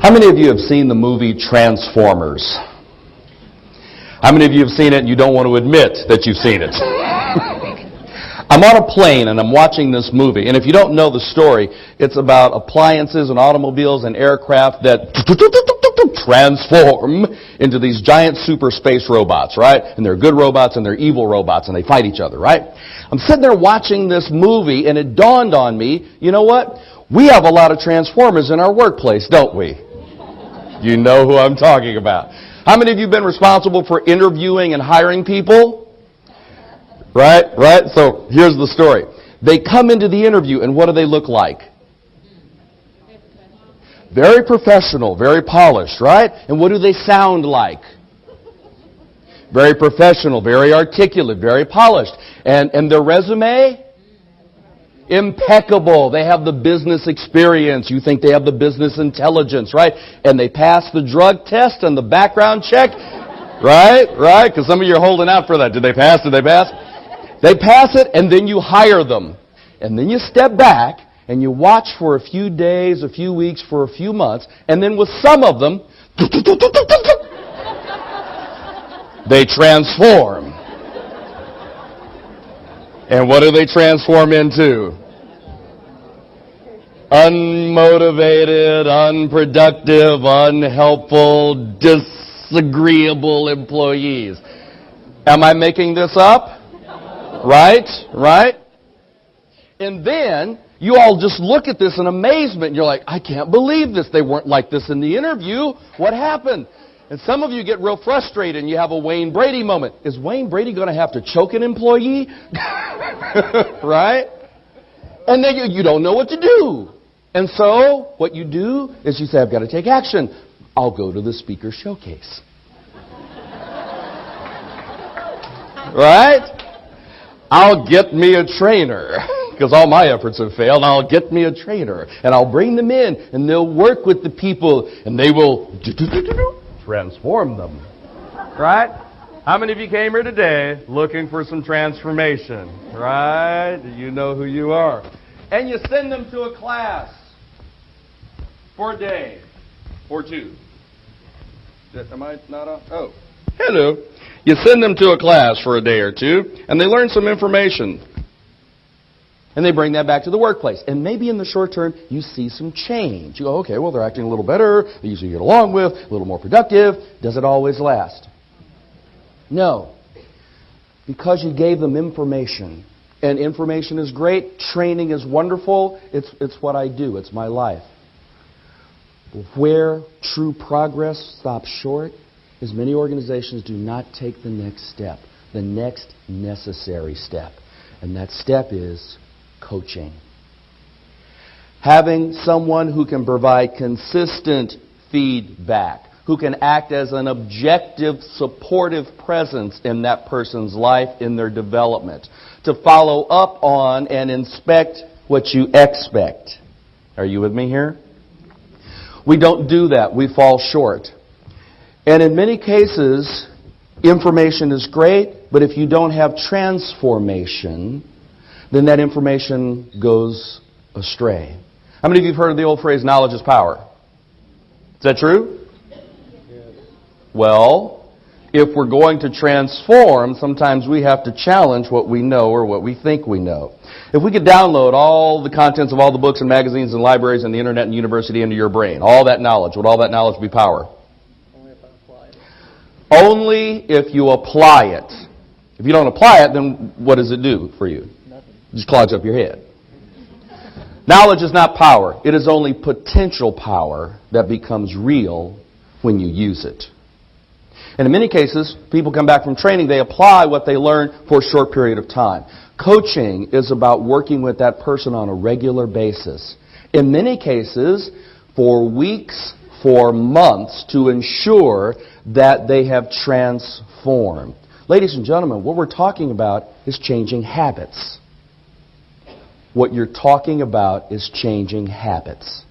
How many of you have seen the movie Transformers? How many of you have seen it and you don't want to admit that you've seen it? I'm on a plane and I'm watching this movie, and if you don't know the story, it's about appliances and automobiles and aircraft that transform into these giant super space robots, right? And they're good robots and they're evil robots and they fight each other, right? I'm sitting there watching this movie and it dawned on me, you know what? We have a lot of Transformers in our workplace, don't we? You know who I'm talking about. How many of you have been responsible for interviewing and hiring people? Right? So here's the story. They come into the interview and what do they look like? Very professional, very polished, right? And what do they sound like? Very professional, very articulate, very polished. And their resume? Impeccable. They have the business experience. You think they have the business intelligence, right? And they pass the drug test and the background check, right? Because some of you are holding out for that. Did they pass? They pass it, and then you hire them. And then you step back, and you watch for a few days, a few weeks, for a few months, and then with some of them, they transform. And what do they transform into? Unmotivated, unproductive, unhelpful, disagreeable employees. Am I making this up? Right? And then you all just look at this in amazement and you're like, I can't believe this. They weren't like this in the interview. What happened? And some of you get real frustrated and you have a Wayne Brady moment. Is Wayne Brady going to have to choke an employee? Right? And then you don't know what to do. And so what you do is you say, I've got to take action. I'll go to the speaker showcase. Right? I'll get me a trainer, because all my efforts have failed. I'll get me a trainer, and I'll bring them in, and they'll work with the people, and they will transform them. Right? How many of you came here today looking for some transformation? Right? You know who you are. And you send them to a class for a day or two. Am I not on? Oh, hello. You send them to a class for a day or two, and they learn some information. And they bring that back to the workplace. And maybe in the short term, you see some change. You go, okay, well, they're acting a little better, they usually get along with, a little more productive. Does it always last? No. Because you gave them information. And information is great, training is wonderful, it's what I do, it's my life. Where true progress stops short is many organizations do not take the next step, the next necessary step. And that step is coaching. Having someone who can provide consistent feedback, who can act as an objective, supportive presence in that person's life, in their development, to follow up on and inspect what you expect. Are you with me here? We don't do that. We fall short. And in many cases, information is great, but if you don't have transformation, then that information goes astray. How many of you have heard of the old phrase, knowledge is power? Is that true? Yes. Well, if we're going to transform, sometimes we have to challenge what we know or what we think we know. If we could download all the contents of all the books and magazines and libraries and the internet and university into your brain, all that knowledge, would all that knowledge be power? Only if you apply it. If you don't apply it, then what does it do for you? Nothing. It just clogs up your head. Knowledge is not power. It is only potential power that becomes real when you use it. And in many cases, people come back from training, they apply what they learn for a short period of time. Coaching is about working with that person on a regular basis. In many cases, for weeks, for months, to ensure that they have transformed. Ladies and gentlemen, what we're talking about is changing habits. What you're talking about is changing habits.